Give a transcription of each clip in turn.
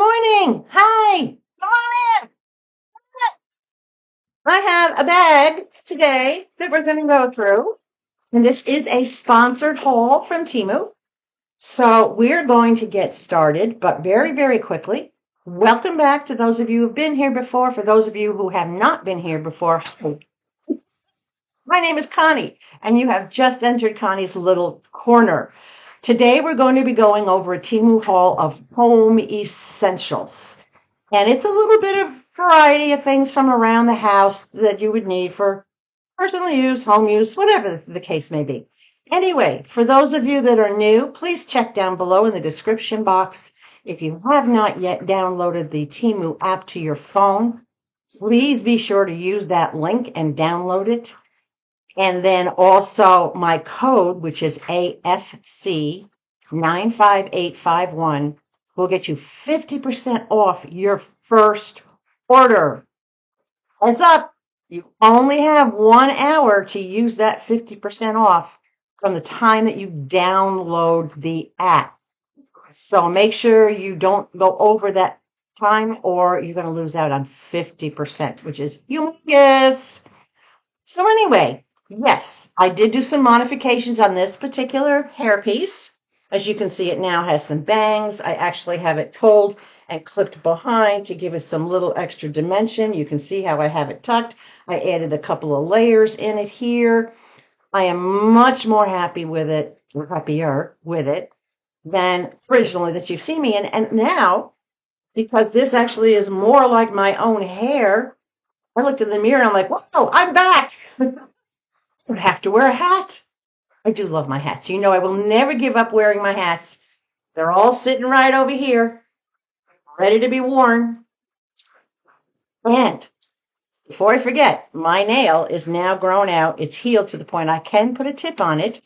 morning. Hi. Come on in. I have a bag today that we're going to go through. And this is a sponsored haul from Temu. So we're going to get started, but very, very quickly. Welcome back to those of you who've been here before. For those of you who have not been here before, my name is Connie, and you have just entered Connie's little corner. Today we're going to be going over a Temu haul of home essentials. And it's a little bit of variety of things from around the house that you would need for personal use, home use, whatever the case may be. Anyway, for those of you that are new, please check down below in the description box. If you have not yet downloaded the Temu app to your phone, please be sure to use that link and download it. And then also my code, which is AFC 95851, will get you 50% off your first order. Heads up, you only have 1 hour to use that 50% off from the time that you download the app. So make sure you don't go over that time or you're going to lose out on 50%, which is humongous. So anyway, yes, I did do some modifications on this particular hairpiece. As you can see, it now has some bangs. I actually have it pulled and clipped behind to give it some little extra dimension. You can see how I have it tucked. I added a couple of layers in it here. I am much more happy with it, or happier with it, than originally that you've seen me in. And now, because this actually is more like my own hair, I looked in the mirror and I'm like, whoa, I'm back. I don't have to wear a hat. I do love my hats. You know, I will never give up wearing my hats. They're all sitting right over here, ready to be worn. And before I forget, my nail is now grown out. It's healed to the point I can put a tip on it.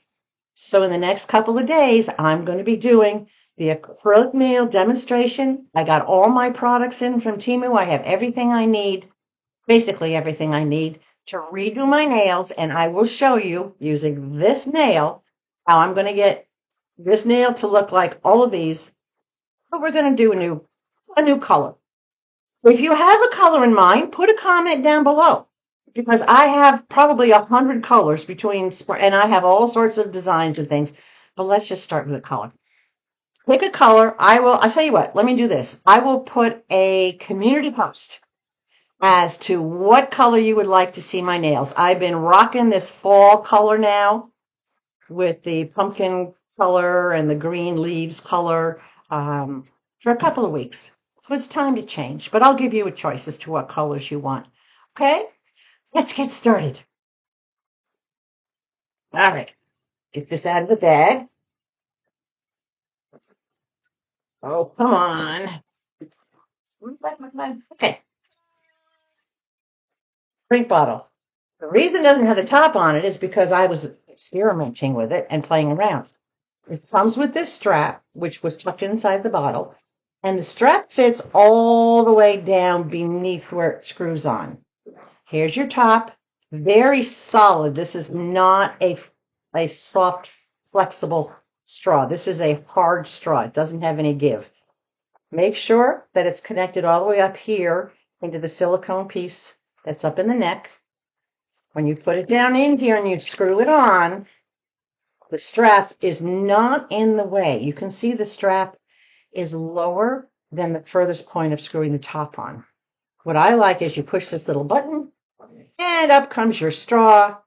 So in the next couple of days, I'm going to be doing the acrylic nail demonstration. I got all my products in from Temu. I have everything I need, basically everything I need to redo my nails, and I will show you using this nail how I'm going to get this nail to look like all of these, but we're going to do a new color. If you have a color in mind, put a comment down below, because I have probably 100 colors between, and I have all sorts of designs and things, but let's just start with a color. Pick a color. I'll tell you what, let me do this. I will put a community post as to what color you would like to see my nails. I've been rocking this fall color now with the pumpkin color and the green leaves color for a couple of weeks. So it's time to change, but I'll give you a choice as to what colors you want. Okay, let's get started. All right, get this out of the bag. Oh, come on. Okay, drink bottle. The reason it doesn't have the top on it is because I was experimenting with it and playing around. It comes with this strap, which was tucked inside the bottle, and the strap fits all the way down beneath where it screws on. Here's your top, very solid. This is not a soft, flexible straw. This is a hard straw. It doesn't have any give. Make sure that it's connected all the way up here into the silicone piece that's up in the neck. When you put it down in here and you screw it on, the strap is not in the way. You can see the strap is lower than the furthest point of screwing the top on. What I like is you push this little button and up comes your straw,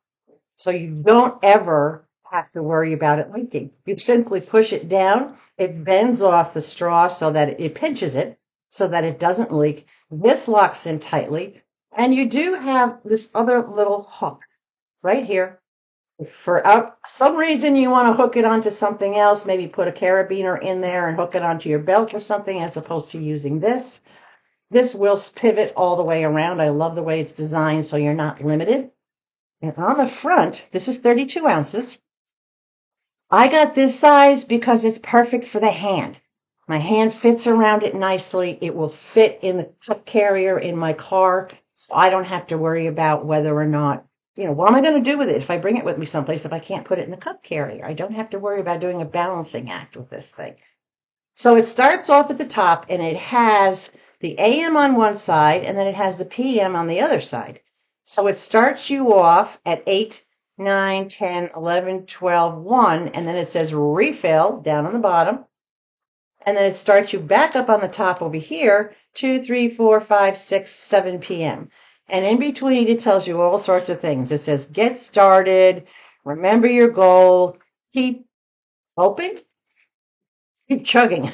so you don't ever have to worry about it leaking. You simply push it down, it bends off the straw so that it pinches it so that it doesn't leak. This locks in tightly, and you do have this other little hook right here. If for some reason you want to hook it onto something else, maybe put a carabiner in there and hook it onto your belt or something as opposed to using this. This will pivot all the way around. I love the way it's designed so you're not limited. And on the front, this is 32 ounces. I got this size because it's perfect for the hand. My hand fits around it nicely. It will fit in the cup carrier in my car, so I don't have to worry about whether or not, what am I going to do with it if I bring it with me someplace if I can't put it in the cup carrier? I don't have to worry about doing a balancing act with this thing. So it starts off at the top and it has the AM on one side and then it has the PM on the other side. So it starts you off at 8, 9, 10, 11, 12, 1, and then it says refill down on the bottom. And then it starts you back up on the top over here, 2, 3, 4, 5, 6, 7 p.m. And in between, it tells you all sorts of things. It says, get started, remember your goal, keep hoping, keep chugging.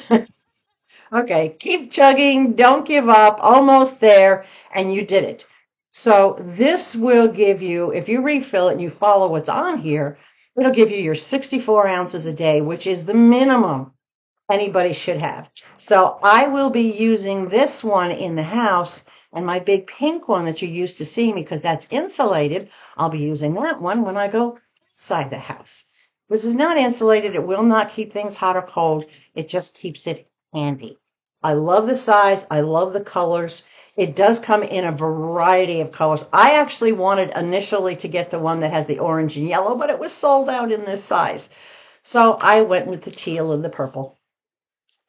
Okay, keep chugging, don't give up, almost there, and you did it. So this will give you, if you refill it and you follow what's on here, it'll give you your 64 ounces a day, which is the minimum anybody should have. So I will be using this one in the house, and my big pink one that you used to see me because that's insulated, I'll be using that one when I go inside the house. This is not insulated. It will not keep things hot or cold. It just keeps it handy. I love the size. I love the colors. It does come in a variety of colors. I actually wanted initially to get the one that has the orange and yellow, but it was sold out in this size. So I went with the teal and the purple.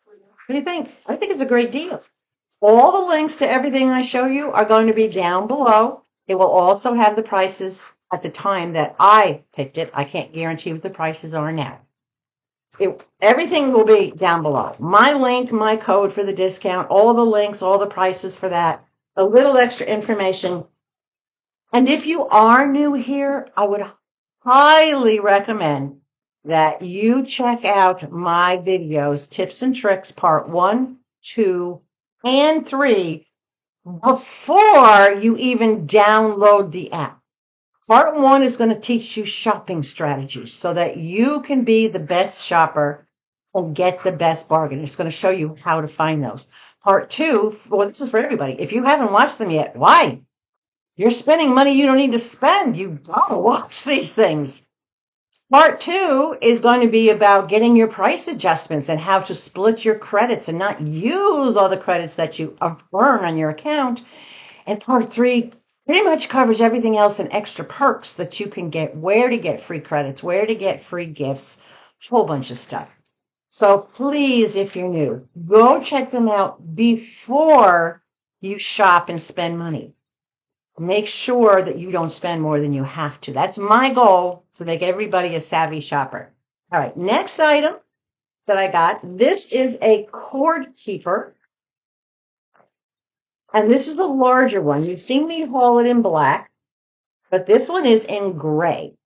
What do you think? I think it's a great deal. All the links to everything I show you are going to be down below. It will also have the prices at the time that I picked it. I can't guarantee what the prices are now. Everything will be down below. My link, my code for the discount, all the links, all the prices for that, a little extra information. And if you are new here, I would highly recommend that you check out my videos, Tips and Tricks, Part 1, 2, and 3, before you even download the app. Part 1 is going to teach you shopping strategies so that you can be the best shopper and get the best bargain. It's going to show you how to find those. Part 2, well, this is for everybody. If you haven't watched them yet, why? You're spending money you don't need to spend. You gotta watch these things. Part 2 is going to be about getting your price adjustments and how to split your credits and not use all the credits that you earn on your account. And Part 3 pretty much covers everything else and extra perks that you can get, where to get free credits, where to get free gifts, a whole bunch of stuff. So please, if you're new, go check them out before you shop and spend money. Make sure that you don't spend more than you have to. That's my goal, to make everybody a savvy shopper. All right, next item that I got, this is a cord keeper. And this is a larger one. You've seen me haul it in black, but this one is in gray.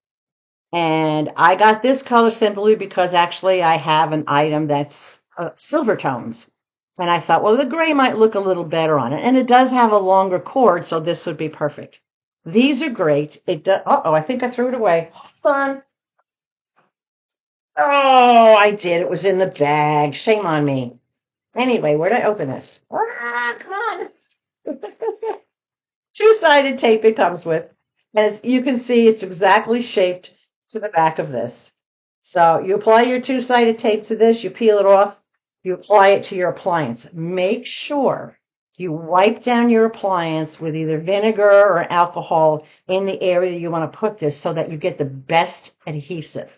And I got this color simply because actually I have an item that's silver tones. And I thought, well, the gray might look a little better on it. And it does have a longer cord, so this would be perfect. These are great. It does. Uh-oh, I think I threw it away. Hold on. Oh, I did. It was in the bag. Shame on me. Anyway, where'd I open this? Ah, come on. Two-sided tape it comes with. And as you can see, it's exactly shaped to the back of this. So you apply your two-sided tape to this, you peel it off, you apply it to your appliance. Make sure you wipe down your appliance with either vinegar or alcohol in the area you want to put this so that you get the best adhesive.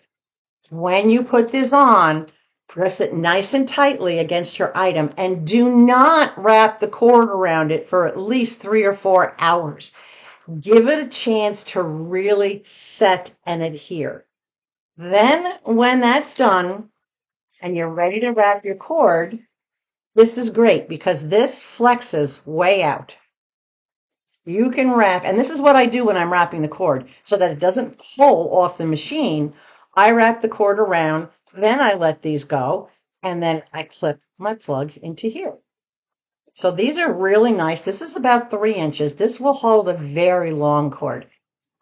When you put this on, press it nice and tightly against your item and do not wrap the cord around it for at least 3 or 4 hours. Give it a chance to really set and adhere. Then when that's done and you're ready to wrap your cord, this is great because this flexes way out. You can wrap, and this is what I do when I'm wrapping the cord so that it doesn't pull off the machine. I wrap the cord around, then I let these go, and then I clip my plug into here. So these are really nice. This is about 3 inches. This will hold a very long cord.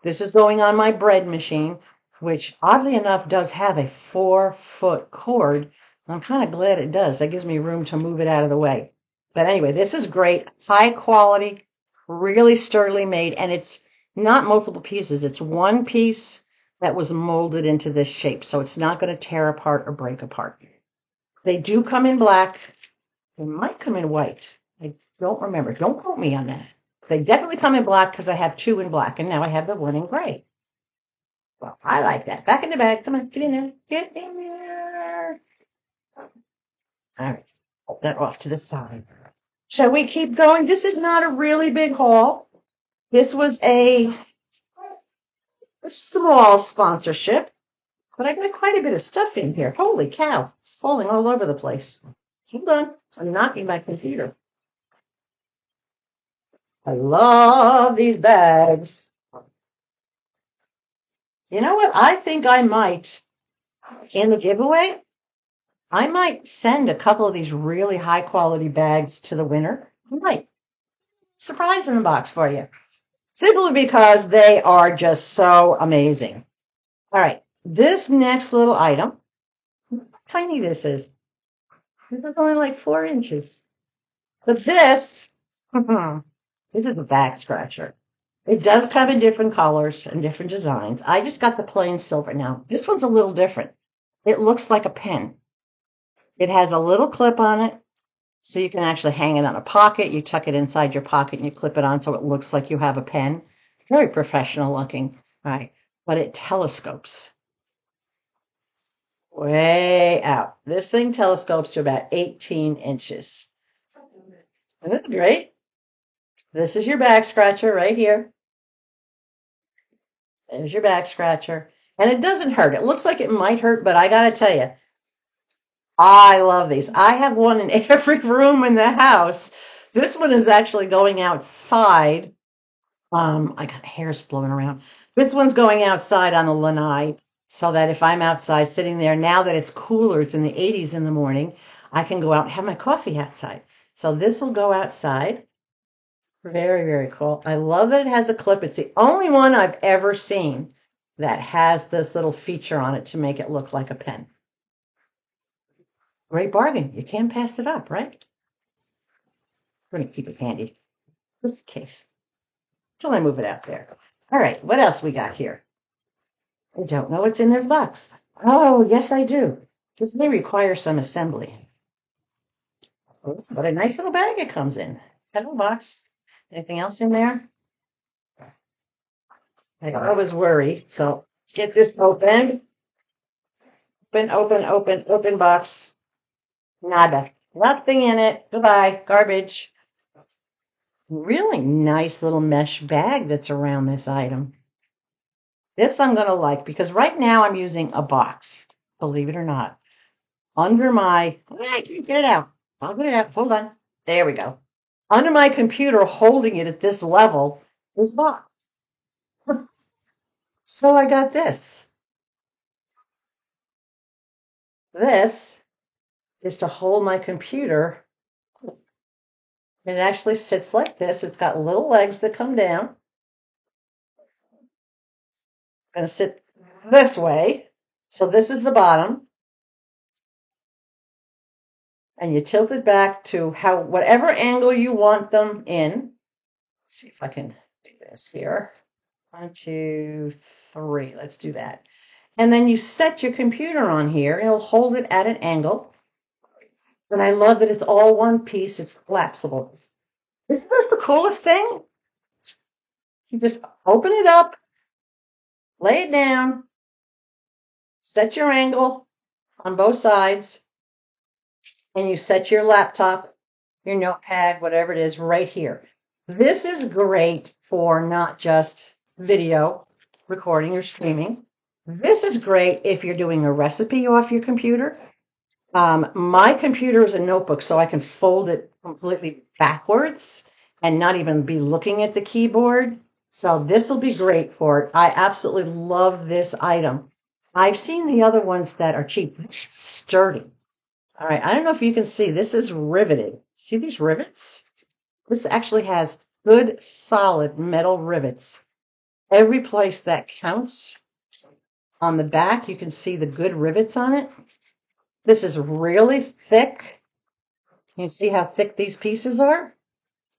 This is going on my bread machine, which oddly enough does have a 4-foot cord. I'm kind of glad it does. That gives me room to move it out of the way. But anyway, this is great. High quality, really sturdily made, and it's not multiple pieces. It's one piece that was molded into this shape, so it's not going to tear apart or break apart. They do come in black. They might come in white. I don't remember. Don't quote me on that. They definitely come in black because I have 2 in black, and now I have the 1 in gray. Well, I like that. Back in the bag. Come on, get in there. Get in there. All right, put that off to the side. Shall we keep going? This is not a really big haul. This was a small sponsorship, but I got quite a bit of stuff in here. Holy cow, it's falling all over the place. Hold on, I'm knocking my computer. I love these bags. You know what? I think I might, in the giveaway, I might send a couple of these really high quality bags to the winner. I might. Surprise in the box for you. Simply because they are just so amazing. All right. This next little item, how tiny this is. This is only like 4 inches. But this, this is a back scratcher. It does come in different colors and different designs. I just got the plain silver. Now, this one's a little different. It looks like a pen. It has a little clip on it, so you can actually hang it on a pocket. You tuck it inside your pocket and you clip it on so it looks like you have a pen. Very professional looking, right? But it telescopes way out. This thing telescopes to about 18 inches. Isn't that great? This is your back scratcher right here. There's your back scratcher. And it doesn't hurt. It looks like it might hurt, but I got to tell you, I love these. I have one in every room in the house. This one is actually going outside. I got hairs blowing around. This one's going outside on the lanai so that if I'm outside sitting there, now that it's cooler, it's in the 80s in the morning, I can go out and have my coffee outside. So this will go outside. Very, very cool. I love that it has a clip. It's the only one I've ever seen that has this little feature on it to make it look like a pen. Great bargain. You can't pass it up, right? We're going to keep it handy, just in case, until I move it out there. All right, what else we got here? I don't know what's in this box. Oh, yes, I do. This may require some assembly. Oh, what a nice little bag it comes in. Hello, box. Anything else in there? I always worry, so let's get this open. Open box. Nada. Nothing in it. Goodbye. Garbage. Really nice little mesh bag that's around this item. This I'm going to like because right now I'm using a box, believe it or not. Under my, I can't get it out. I'll get it out. Hold on. There we go. Under my computer, holding it at this level, is box. So I got this. This is to hold my computer. It actually sits like this. It's got little legs that come down. I'm going to sit this way. So this is the bottom. And you tilt it back to whatever angle you want them in. Let's see if I can do this here. 1, 2, 3. Let's do that. And then you set your computer on here. It'll hold it at an angle. And I love that it's all one piece. It's collapsible. Isn't this the coolest thing? You just open it up, lay it down, set your angle on both sides, and you set your laptop, your notepad, whatever it is, right here. This is great for not just video recording or streaming. This is great if you're doing a recipe off your computer. My computer is a notebook, so I can fold it completely backwards and not even be looking at the keyboard. So this will be great for it. I absolutely love this item. I've seen the other ones that are cheap. It's sturdy. All right, I don't know if you can see. This is riveted. See these rivets? This actually has good, solid metal rivets. Every place that counts. On the back, you can see the good rivets on it. This is really thick. Can you see how thick these pieces are?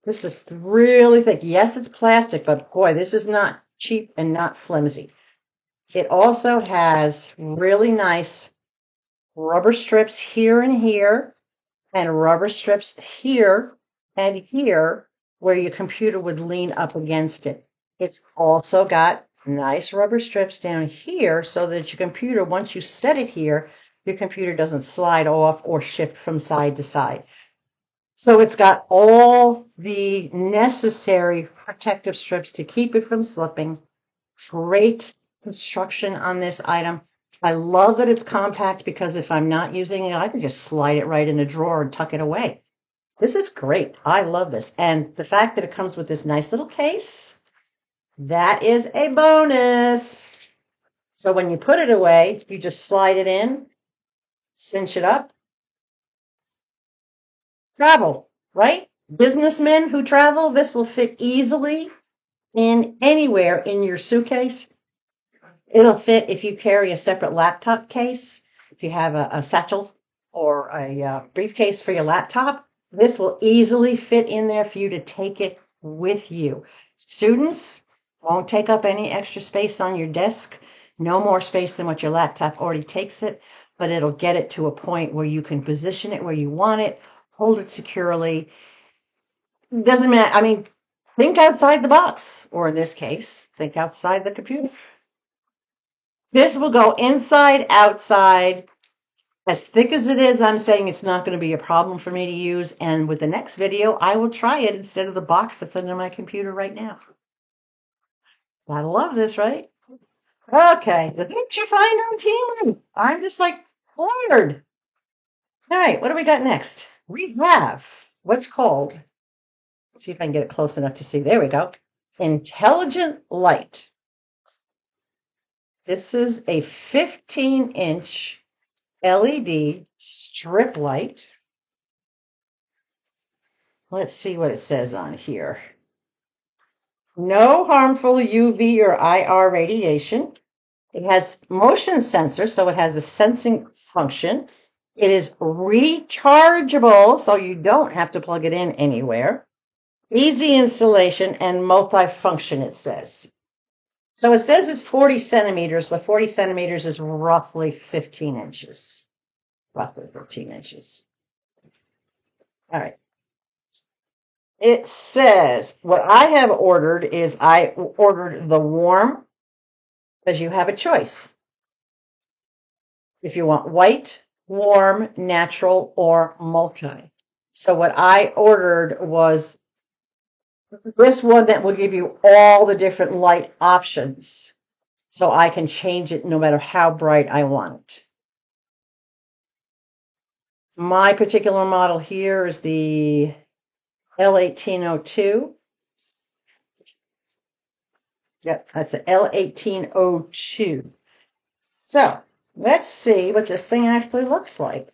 This is really thick. Yes, it's plastic, but boy, this is not cheap and not flimsy. It also has really nice rubber strips here and rubber strips here and here where your computer would lean up against it. It's also got nice rubber strips down here so that your computer, once you set it here, your computer doesn't slide off or shift from side to side. So it's got all the necessary protective strips to keep it from slipping. Great construction on this item. I love that it's compact because if I'm not using it, I can just slide it right in a drawer and tuck it away. This is great. I love this. And the fact that it comes with this nice little case, that is a bonus. So when you put it away, you just slide it in, cinch it up, travel, right? Businessmen who travel, this will fit easily in anywhere in your suitcase. It'll fit if you carry a separate laptop case, if you have a satchel or a briefcase for your laptop. This will easily fit in there for you to take it with you. Students, won't take up any extra space on your desk. No more space than what your laptop already takes it, but it'll get it to a point where you can position it where you want it, hold it securely. Doesn't matter. I mean, think outside the box, or in this case, think outside the computer. This will go inside, outside. As thick as it is, I'm saying it's not going to be a problem for me to use. And with the next video, I will try it instead of the box that's under my computer right now. Gotta love this, right? Okay, the things you find on Temu. I'm just like floored. All right, what do we got next? We have what's called, let's see if I can get it close enough to see. There we go. Intelligent light. This is a 15-inch LED strip light. Let's see what it says on here. No harmful UV or IR radiation. It has motion sensor, so it has a sensing function. It is rechargeable, so you don't have to plug it in anywhere. Easy installation and multifunction, it says. So it says it's 40 centimeters, but 40 centimeters is roughly 15 inches. Roughly 15 inches. All right. It says, what I have ordered is I ordered the warm, because you have a choice. If you want white, warm, natural, or multi. So what I ordered was this one that will give you all the different light options. So I can change it no matter how bright I want it. My particular model here is the L1802. Yep, that's an L1802. So let's see what this thing actually looks like.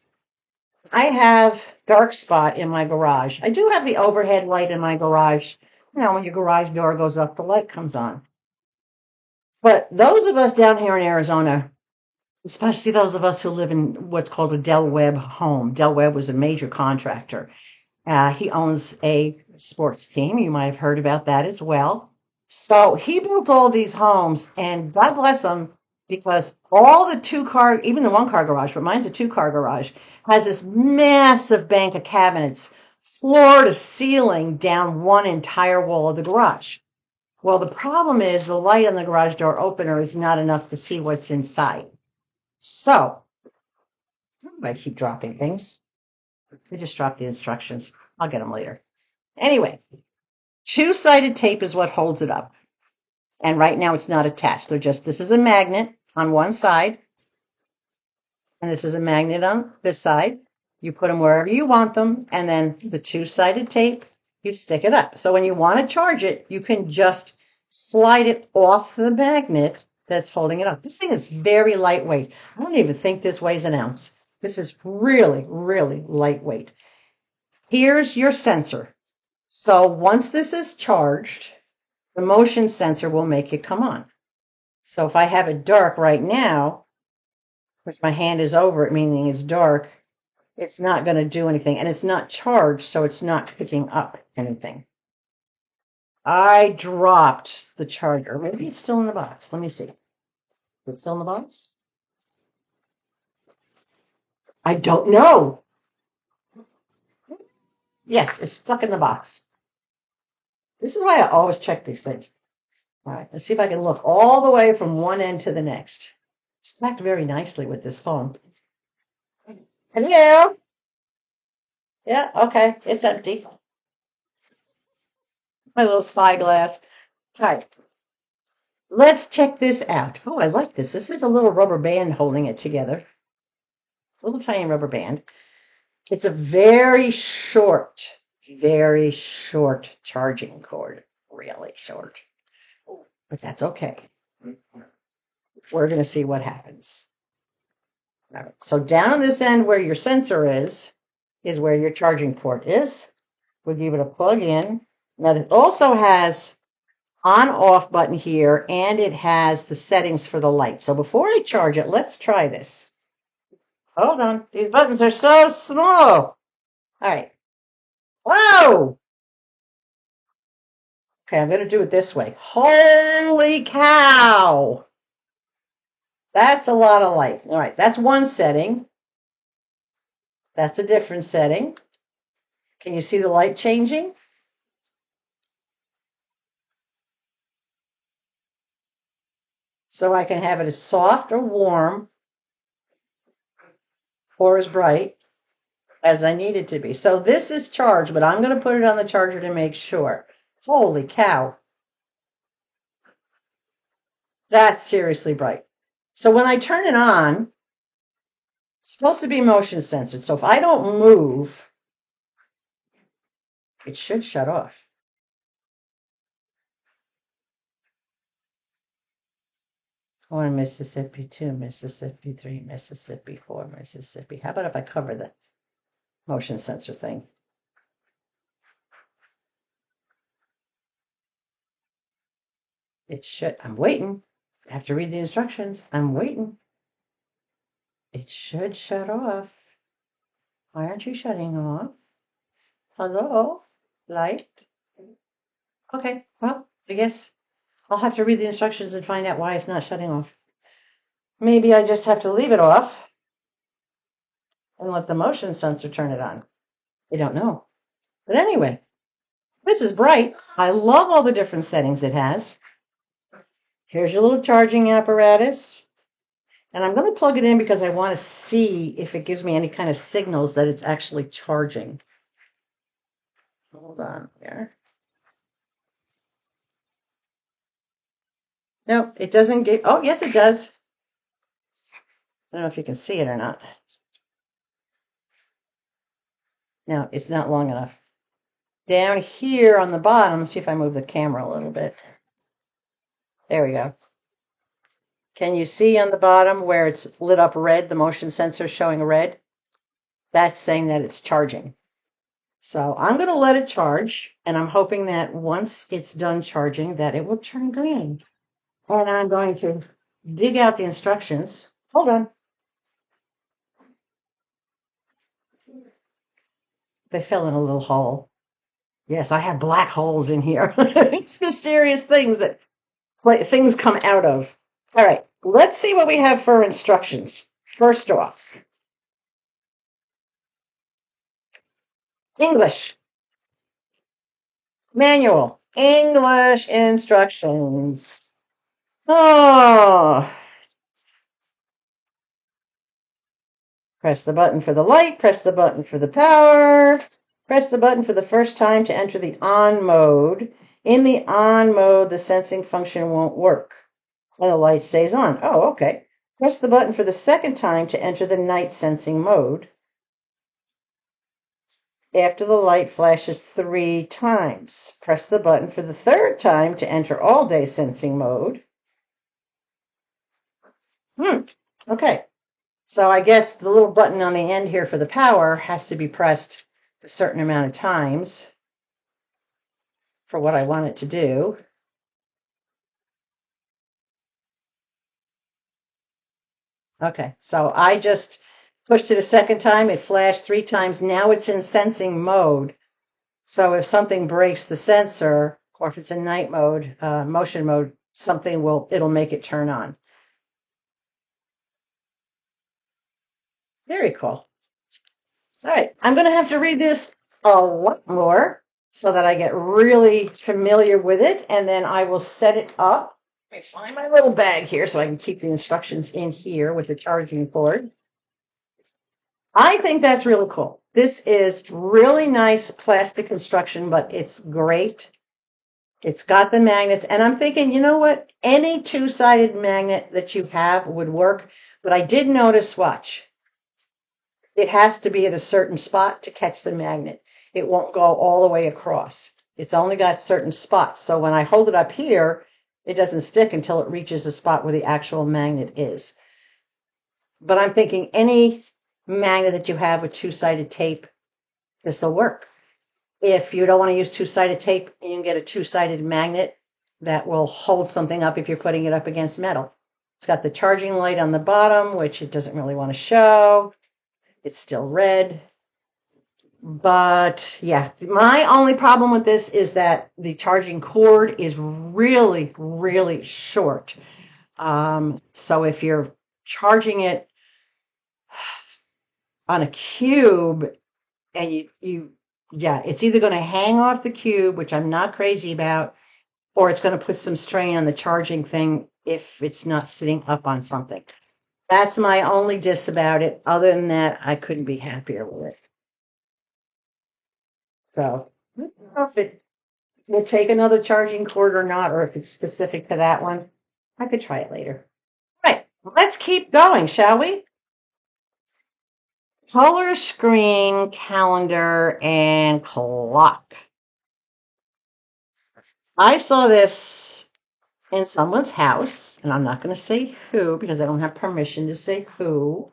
I have dark spot in my garage. I do have the overhead light in my garage. You know, when your garage door goes up, the light comes on. But those of us down here in Arizona, especially those of us who live in what's called a Del Webb home. Del Webb was a major contractor. He owns a sports team. You might have heard about that as well. So he built all these homes, and God bless him, because all the two-car, even the one-car garage, but mine's a two-car garage, has this massive bank of cabinets, floor to ceiling, down one entire wall of the garage. Well, the problem is the light on the garage door opener is not enough to see what's inside. So, I keep dropping things. I just dropped the instructions. I'll get them later. Anyway, two-sided tape is what holds it up. And right now it's not attached. This is a magnet on one side, and this is a magnet on this side. You put them wherever you want them, and then the two-sided tape, you stick it up. So when you want to charge it, you can just slide it off the magnet that's holding it up. This thing is very lightweight. I don't even think this weighs an ounce. This is really, really lightweight. Here's your sensor. So once this is charged, the motion sensor will make it come on. So if I have it dark right now, which my hand is over it, meaning it's dark, it's not going to do anything. And it's not charged, so it's not picking up anything. I dropped the charger. Maybe it's still in the box. Let me see. Is it still in the box? I don't know. Yes, it's stuck in the box. This is why I always check these things. All right, let's see if I can look all the way from one end to the next. It's packed very nicely with this foam. Hello? Yeah, okay, it's empty. My little spyglass. All right, let's check this out. Oh, I like this. This is a little rubber band holding it together. Little tiny rubber band. It's a very short charging cord. Really short. But that's okay. We're going to see what happens. All right, so down this end where your sensor is where your charging port is. We'll give it a plug in. Now, it also has on-off button here, and it has the settings for the light. So before I charge it, let's try this. Hold on. These buttons are so small. All right. Whoa! Okay, I'm going to do it this way. Holy cow! That's a lot of light. All right, that's one setting. That's a different setting. Can you see the light changing? So I can have it as soft or warm or as bright as I need it to be. So this is charged, but I'm going to put it on the charger to make sure. Holy cow. That's seriously bright. So when I turn it on, it's supposed to be motion censored. So if I don't move, it should shut off. One Mississippi, 2 Mississippi, 3 Mississippi, 4 Mississippi. How about if I cover the motion sensor thing? It should. I'm waiting. I have to read the instructions. I'm waiting. It should shut off. Why aren't you shutting off? Hello? Light? Okay, well, I guess I'll have to read the instructions and find out why it's not shutting off. Maybe I just have to leave it off and let the motion sensor turn it on. I don't know. But anyway, this is bright. I love all the different settings it has. Here's your little charging apparatus. And I'm going to plug it in because I want to see if it gives me any kind of signals that it's actually charging. Hold on there. No, it doesn't give. Oh, yes, it does. I don't know if you can see it or not. No, it's not long enough. Down here on the bottom, see if I move the camera a little bit. There we go. Can you see on the bottom where it's lit up red, the motion sensor showing red? That's saying that it's charging. So I'm going to let it charge, and I'm hoping that once it's done charging, that it will turn green. And I'm going to dig out the instructions. Hold on. They fell in a little hole. Yes, I have black holes in here. It's mysterious things that things come out of. All right, let's see what we have for instructions. First off, English. Manual. English instructions. Oh. Press the button for the light. Press the button for the power. Press the button for the first time to enter the on mode. In the on mode, the sensing function won't work, and the light stays on. Oh, okay. Press the button for the second time to enter the night sensing mode. After the light flashes 3 times, press the button for the third time to enter all day sensing mode. Okay. So I guess the little button on the end here for the power has to be pressed a certain amount of times for what I want it to do. Okay, so I just pushed it a second time. It flashed 3 times. Now it's in sensing mode. So if something breaks the sensor, or if it's in night mode, motion mode, it'll make it turn on. Very cool. All right, I'm going to have to read this a lot more so that I get really familiar with it, and then I will set it up. Let me find my little bag here so I can keep the instructions in here with the charging cord. I think that's really cool. This is really nice plastic construction, but it's great. It's got the magnets, and I'm thinking, you know what? Any two-sided magnet that you have would work, but I did notice, watch, it has to be at a certain spot to catch the magnet. It won't go all the way across. It's only got certain spots. So when I hold it up here, it doesn't stick until it reaches the spot where the actual magnet is. But I'm thinking any magnet that you have with two-sided tape, this will work. If you don't want to use two-sided tape, you can get a two-sided magnet that will hold something up if you're putting it up against metal. It's got the charging light on the bottom, which it doesn't really want to show. It's still red. But yeah, my only problem with this is that the charging cord is really, really short. So if you're charging it on a cube and yeah, it's either going to hang off the cube, which I'm not crazy about, or it's going to put some strain on the charging thing if it's not sitting up on something. That's my only diss about it. Other than that, I couldn't be happier with it. So I don't know if it will take another charging cord or not, or if it's specific to that one. I could try it later. All right, let's keep going, shall we? Color screen, calendar, and clock. I saw this in someone's house, and I'm not going to say who because I don't have permission to say who,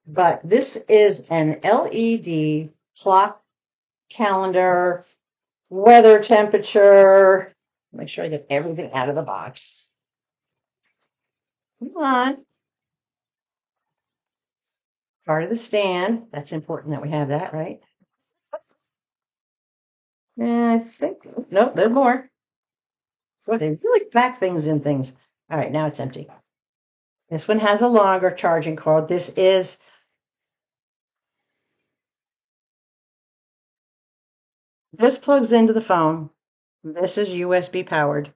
but this is an LED clock, calendar, weather, temperature. Make sure I get everything out of the box. Come on. Part of the stand. That's important that we have that, right? And I think, nope, there's more. So they really pack things in things. All right, now it's empty. This one has a longer charging cord. This plugs into the phone. This is USB powered.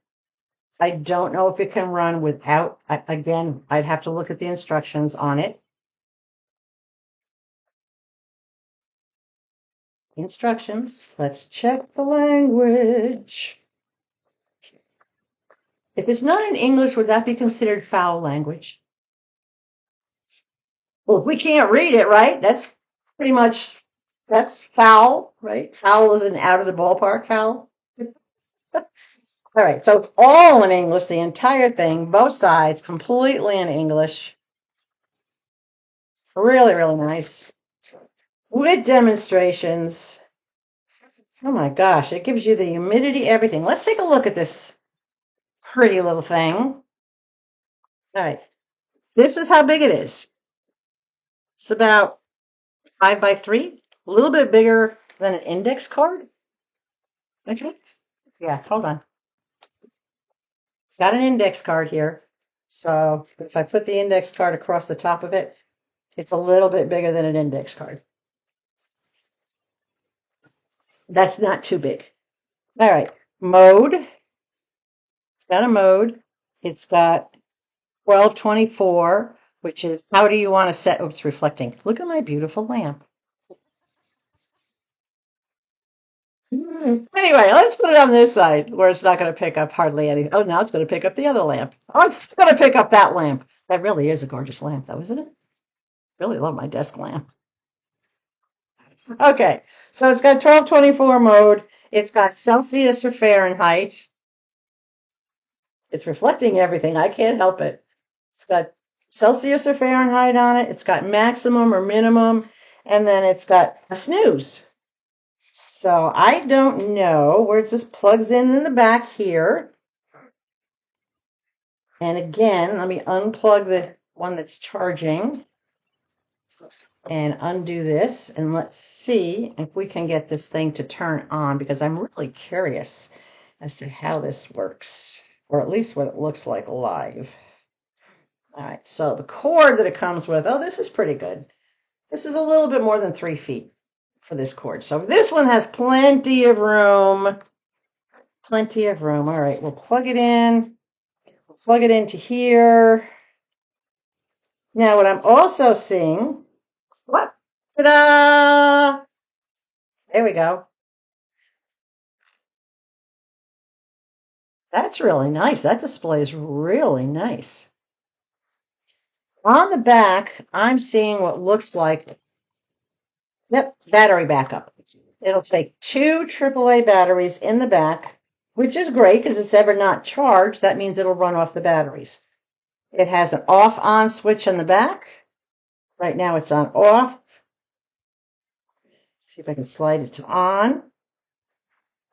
I don't know if it can run without, again, I'd have to look at the instructions on it. Instructions. Let's check the language. If it's not in English, would that be considered foul language? Well, if we can't read it, right? That's pretty much, that's foul, right? Foul is an out of the ballpark foul. All right, so it's all in English, the entire thing, both sides, completely in English. Really, really nice. With demonstrations. Oh my gosh, it gives you the humidity, everything. Let's take a look at this pretty little thing. All right, this is how big it is. It's about 5 by 3, a little bit bigger than an index card. Okay. Yeah, hold on. It's got an index card here. So if I put the index card across the top of it, it's a little bit bigger than an index card. That's not too big. All right, mode. It's got a mode. It's got 1224, which is how do you want to set? Oh, it's reflecting. Look at my beautiful lamp. Anyway, let's put it on this side where it's not going to pick up hardly anything. Oh, now it's going to pick up the other lamp. Oh, it's going to pick up that lamp. That really is a gorgeous lamp, though, isn't it? Really love my desk lamp. Okay, so it's got 1224 mode. It's got Celsius or Fahrenheit. It's reflecting everything. I can't help it. It's got Celsius or Fahrenheit on it. It's got maximum or minimum. And then it's got a snooze. So I don't know where it just plugs in the back here. And again, let me unplug the one that's charging and undo this. And let's see if we can get this thing to turn on because I'm really curious as to how this works, or at least what it looks like live. All right, so the cord that it comes with, oh, this is pretty good. This is a little bit more than 3 feet for this cord. So this one has plenty of room. Plenty of room. All right, we'll plug it in. We'll plug it into here. Now, what I'm also seeing, what? Ta-da! There we go. That's really nice. That display is really nice. On the back, I'm seeing what looks like, yep, battery backup. It'll take two AAA batteries in the back, which is great because it's ever not charged. That means it'll run off the batteries. It has an off-on switch in the back. Right now it's on off. See if I can slide it to on.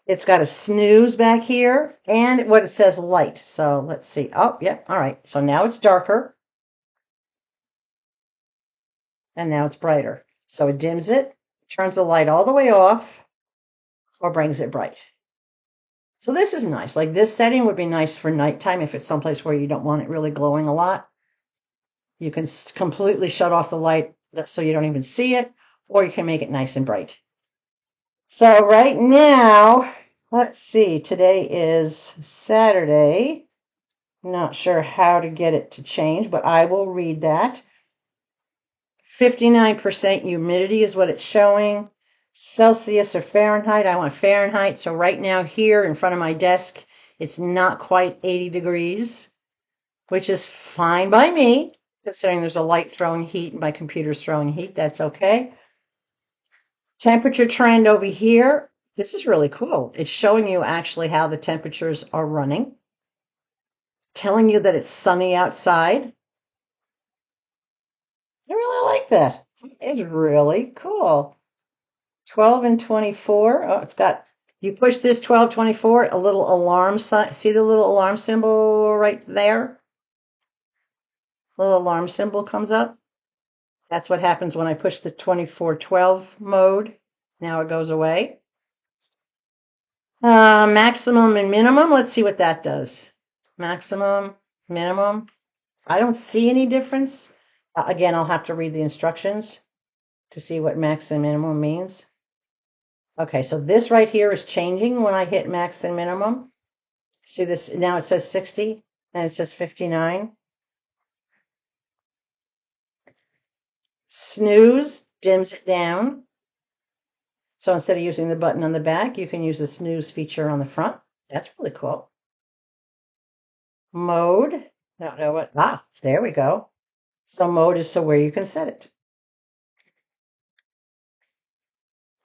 It's got a snooze back here and what it says light. So let's see. Oh, yeah. All right. So now it's darker. And now it's brighter. So it dims it, turns the light all the way off, or brings it bright. So this is nice. Like this setting would be nice for nighttime if it's someplace where you don't want it really glowing a lot. You can completely shut off the light so you don't even see it, or you can make it nice and bright. So right now, let's see, today is Saturday. Not sure how to get it to change, but I will read that. 59% humidity is what it's showing. Celsius or Fahrenheit. I want Fahrenheit. So right now here in front of my desk, it's not quite 80 degrees, which is fine by me, considering there's a light throwing heat and my computer's throwing heat. That's okay. Temperature trend over here. This is really cool. It's showing you actually how the temperatures are running, telling you that it's sunny outside. I really like that. It's really cool. 12 and 24. Oh, it's got, you push this 12, 24, a little alarm sign. See the little alarm symbol right there? Little alarm symbol comes up. That's what happens when I push the 24/12 mode. Now it goes away. Maximum and minimum. Let's see what that does. Maximum, minimum. I don't see any difference. Again, I'll have to read the instructions to see what max and minimum means. Okay, so this right here is changing when I hit max and minimum. See this? Now it says 60 and it says 59. Snooze dims it down. So instead of using the button on the back, you can use the snooze feature on the front. That's really cool. Mode. I don't know what. Ah, there we go. So mode is so where you can set it.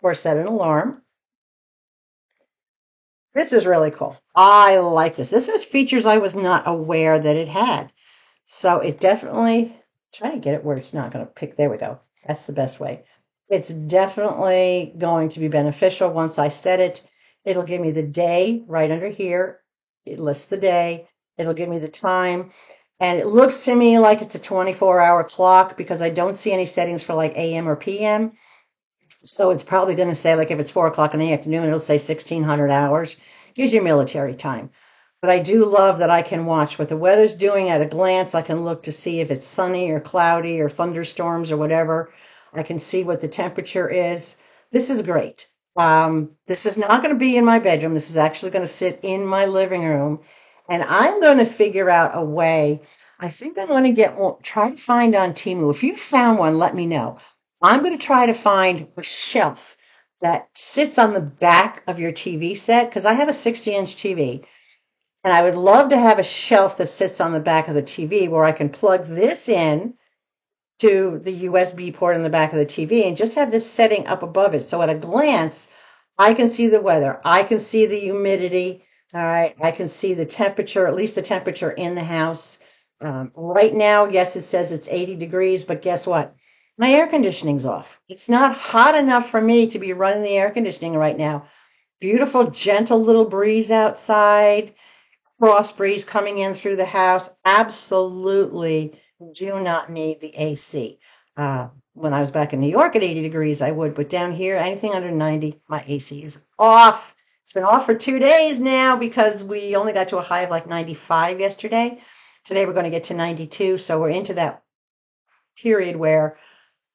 Or set an alarm. This is really cool. I like this. This has features I was not aware that it had. So it definitely, try to get it where it's not going to pick. There we go. That's the best way. It's definitely going to be beneficial once I set it. It'll give me the day right under here. It lists the day. It'll give me the time. And it looks to me like it's a 24-hour clock because I don't see any settings for like AM or PM. So it's probably going to say, like if it's 4 o'clock in the afternoon, it'll say 1600 hours. Gives you military time. But I do love that I can watch what the weather's doing at a glance. I can look to see if it's sunny or cloudy or thunderstorms or whatever. I can see what the temperature is. This is great. This is not going to be in my bedroom. This is actually going to sit in my living room. And I'm going to figure out a way. I think I'm going to try to find on Temu. If you found one, let me know. I'm going to try to find a shelf that sits on the back of your TV set because I have a 60-inch TV. And I would love to have a shelf that sits on the back of the TV where I can plug this in to the USB port on the back of the TV and just have this setting up above it. So at a glance, I can see the weather. I can see the humidity. All right. I can see the temperature, at least the temperature in the house. Right now, yes, it says it's 80 degrees, but guess what? My air conditioning's off. It's not hot enough for me to be running the air conditioning right now. Beautiful, gentle little breeze outside. Frost breeze coming in through the house. Absolutely do not need the AC. When I was back in New York at 80 degrees, I would, but down here, anything under 90, my AC is off. It's been off for 2 days now because we only got to a high of like 95 yesterday. Today we're going to get to 92, so we're into that period where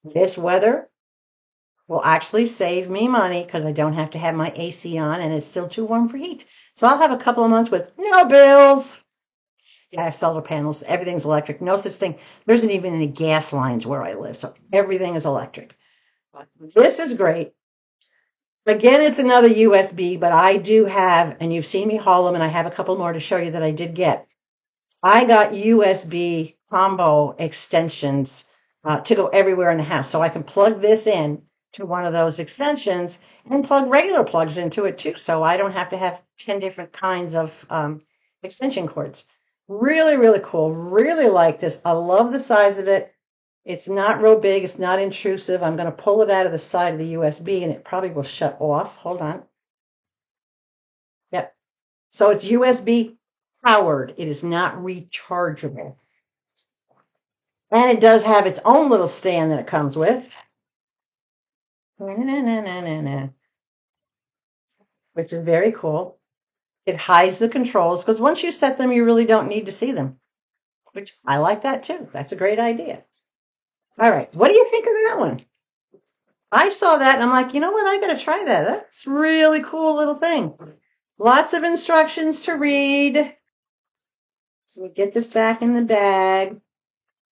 this weather will actually save me money because I don't have to have my AC on and it's still too warm for heat. So I'll have a couple of months with no bills. Yeah, I have solar panels. Everything's electric. No such thing. There isn't even any gas lines where I live. So everything is electric. But this is great. Again, it's another USB, but I do have, and you've seen me haul them, and I have a couple more to show you that I did get. I got USB combo extensions to go everywhere in the house. So I can plug this in to one of those extensions and plug regular plugs into it too. So I don't have to have 10 different kinds of extension cords. Really, really cool. Really like this. I love the size of it. It's not real big. It's not intrusive. I'm going to pull it out of the side of the USB and it probably will shut off. Hold on. Yep. So it's USB powered. It is not rechargeable. And it does have its own little stand that it comes with. Which is very cool. It hides the controls because once you set them, you really don't need to see them. Which I like that too. That's a great idea. All right. What do you think of that one? I saw that and I'm like, you know what? I got to try that. That's a really cool little thing. Lots of instructions to read. So we get this back in the bag.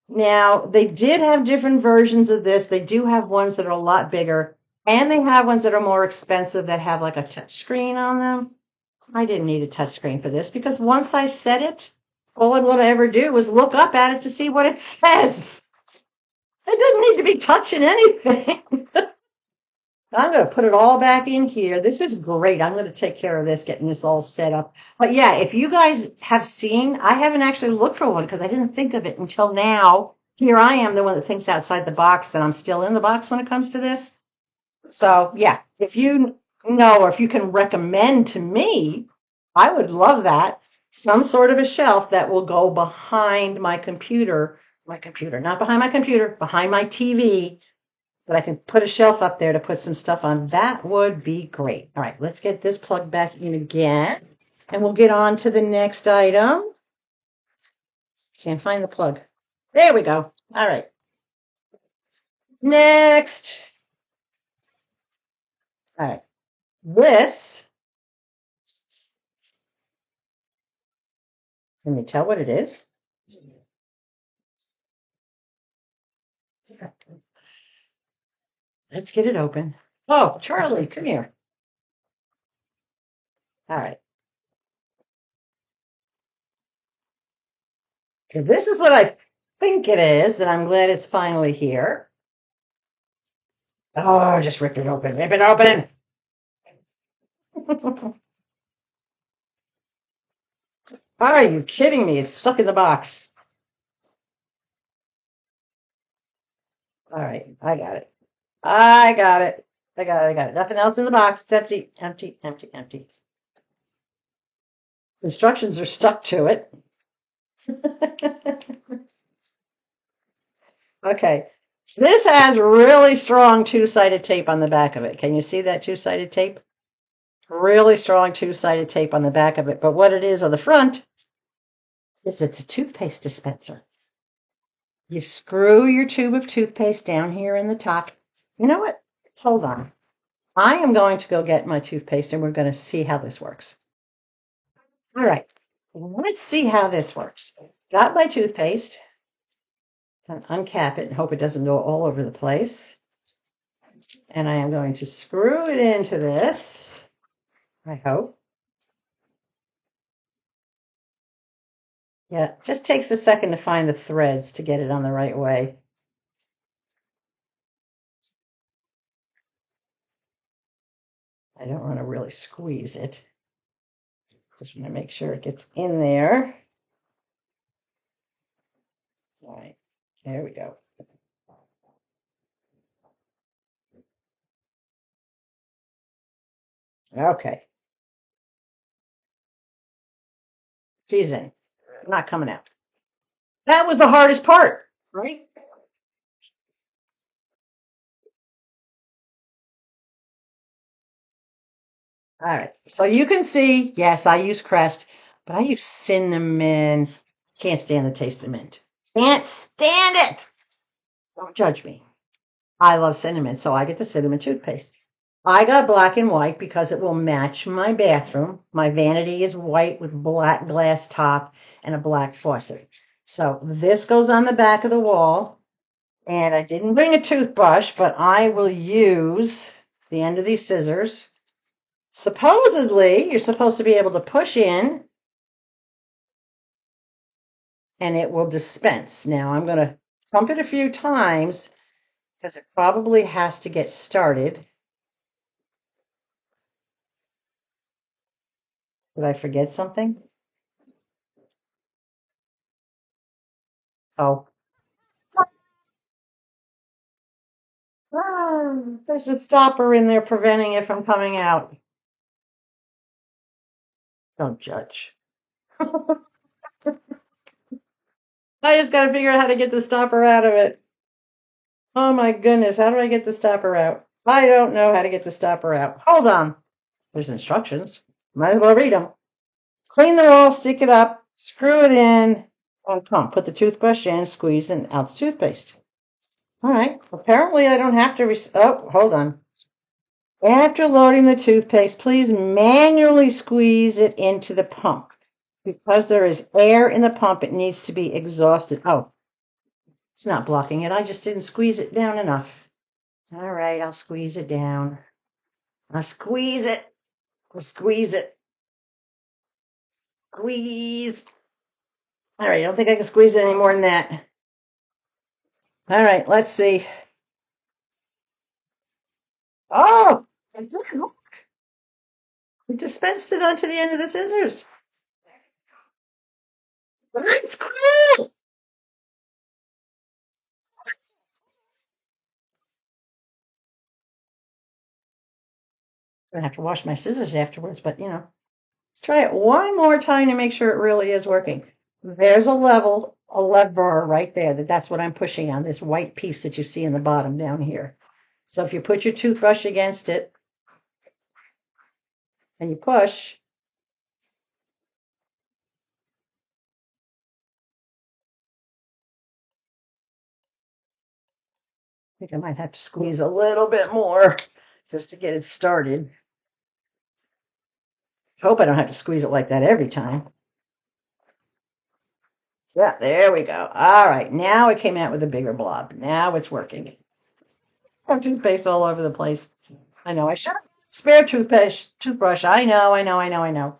Now, they did have different versions of this. They do have ones that are a lot bigger, and they have ones that are more expensive that have like a touch screen on them. I didn't need a touch screen for this because once I set it, all I would ever do was look up at it to see what it says. I didn't need to be touching anything. I'm going to put it all back in here. This is great. I'm going to take care of this, getting this all set up. But yeah, if you guys have seen, I haven't actually looked for one because I didn't think of it until now. Here I am, the one that thinks outside the box, and I'm still in the box when it comes to this. So yeah, if you know or if you can recommend to me, I would love that. Some sort of a shelf that will go behind my computer, not behind my computer, behind my TV. But I can put a shelf up there to put some stuff on. That would be great. All right, let's get this plugged back in again. And we'll get on to the next item. Can't find the plug. There we go. All right. Next. All right. This. Can you tell what it is? Let's get it open. Oh, Charlie, come here. All right. Okay, this is what I think it is, and I'm glad it's finally here. Oh, just rip it open. Rip it open. Are you kidding me? It's stuck in the box. All right, I got it. I got it. I got it. Nothing else in the box. It's empty, empty, empty, empty. Instructions are stuck to it. Okay. This has really strong two-sided tape on the back of it. Can you see that two-sided tape? Really strong two-sided tape on the back of it. But what it is on the front is it's a toothpaste dispenser. You screw your tube of toothpaste down here in the top. You know what? Hold on. I am going to go get my toothpaste and we're going to see how this works. All right. Let's see how this works. Got my toothpaste. Uncap it and hope it doesn't go all over the place. And I am going to screw it into this, I hope. Yeah, it just takes a second to find the threads to get it on the right way. I don't want to really squeeze it. Just want to make sure it gets in there. All right, there we go. Okay. She's in. Not coming out. That was the hardest part, right? All right. So you can see, yes, I use Crest, but I use cinnamon. Can't stand the taste of mint. Can't stand it. Don't judge me. I love cinnamon, so I get the cinnamon toothpaste. I got black and white because it will match my bathroom. My vanity is white with black glass top and a black faucet. So this goes on the back of the wall. And I didn't bring a toothbrush, but I will use the end of these scissors. Supposedly, you're supposed to be able to push in and it will dispense. Now, I'm going to pump it a few times because it probably has to get started. Did I forget something? Oh. There's a stopper in there preventing it from coming out. Don't judge. I just got to figure out how to get the stopper out of it. Oh my goodness, how do I get the stopper out? I don't know how to get the stopper out. Hold on. There's instructions. Might as well read them. Clean the roll, stick it up, screw it in, and pump. Put the toothbrush in, squeeze, and out the toothpaste. All right. Apparently, I don't have to. Oh, hold on. After loading the toothpaste, please manually squeeze it into the pump. Because there is air in the pump, it needs to be exhausted. Oh, it's not blocking it. I just didn't squeeze it down enough. All right, I'll squeeze it down. I'll squeeze it. I'll squeeze it. Squeeze. All right, I don't think I can squeeze it any more than that. All right, let's see. Oh, it did work. It dispensed it onto the end of the scissors. That's cool. I'm gonna have to wash my scissors afterwards, but you know, let's try it one more time to make sure it really is working. There's a lever right there. That's what I'm pushing on, this white piece that you see in the bottom down here. So if you put your toothbrush against it and you push, I think I might have to squeeze a little bit more just to get it started. Hope I don't have to squeeze it like that every time. Yeah, there we go. All right, now it came out with a bigger blob. Now it's working. I have toothpaste all over the place. I know I should have spare toothbrush. I know.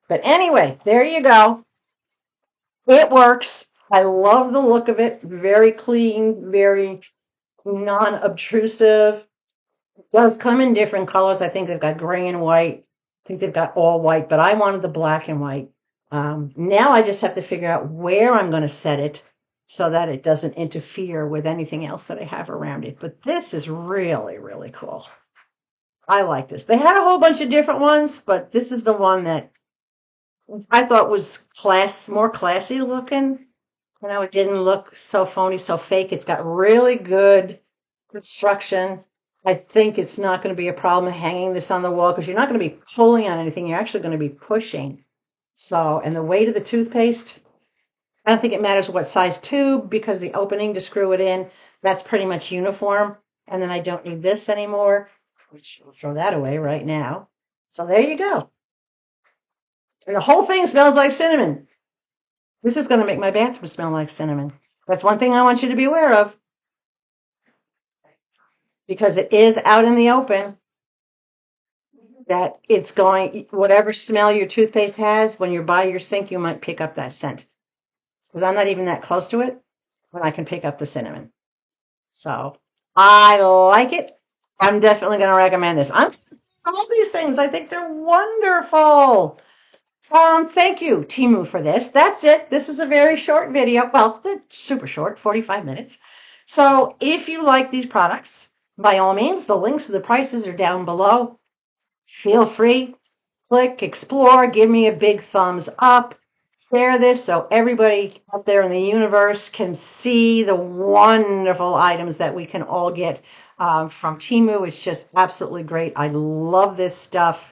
But anyway, there you go. It works. I love the look of it. Very clean, very non-obtrusive. It does come in different colors. I think they've got gray and white. I think they've got all white, but I wanted the black and white. Now I just have to figure out where I'm going to set it so that it doesn't interfere with anything else that I have around it. But this is really, really cool. I like this. They had a whole bunch of different ones, but this is the one that I thought was more classy looking. You know, it didn't look so phony, so fake. It's got really good construction. I think it's not going to be a problem hanging this on the wall because you're not going to be pulling on anything. You're actually going to be pushing. So, and the weight of the toothpaste, I don't think it matters what size tube because the opening to screw it in, that's pretty much uniform. And then I don't need this anymore, which we'll throw that away right now. So there you go. And the whole thing smells like cinnamon. This is going to make my bathroom smell like cinnamon. That's one thing I want you to be aware of. Because it is out in the open, that it's going, whatever smell your toothpaste has, when you're by your sink, you might pick up that scent. Because I'm not even that close to it, but I can pick up the cinnamon. So I like it. I'm definitely going to recommend this. I'm all these things. I think they're wonderful. Thank you, Temu, for this. That's it. This is a very short video. Well, super short, 45 minutes. So if you like these products, by all means, the links to the prices are down below. Feel free, click, explore, give me a big thumbs up, share this so everybody out there in the universe can see the wonderful items that we can all get from Temu. It's just absolutely great. I love this stuff.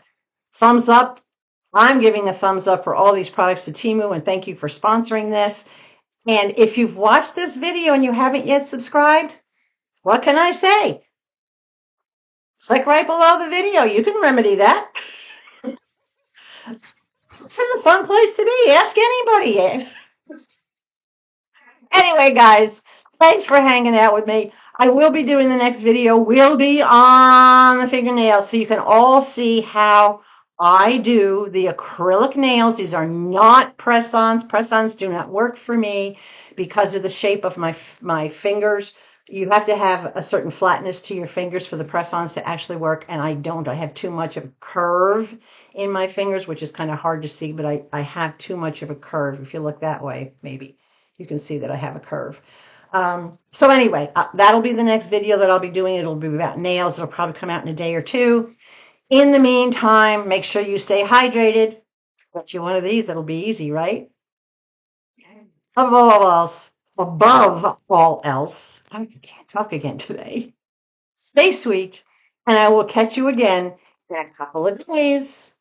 Thumbs up. I'm giving a thumbs up for all these products to Temu, and thank you for sponsoring this. And if you've watched this video and you haven't yet subscribed, what can I say? Click right below the video. You can remedy that. This is a fun place to be. Ask anybody. Anyway, guys, Thanks for hanging out with me. I will be doing the next video, will be on the fingernails, so you can all see how I do the acrylic nails. These are not press-ons. Press-ons do not work for me because of the shape of my fingers. You have to have a certain flatness to your fingers for the press-ons to actually work, and I don't. I have too much of a curve in my fingers, which is kind of hard to see, but I have too much of a curve. If you look that way, maybe you can see that I have a curve. So anyway, that'll be the next video that I'll be doing. It'll be about nails. It'll probably come out in a day or two. In the meantime, make sure you stay hydrated. Get you one of these. It'll be easy, right? Above all else, I can't talk again today. Stay sweet, and I will catch you again in a couple of days.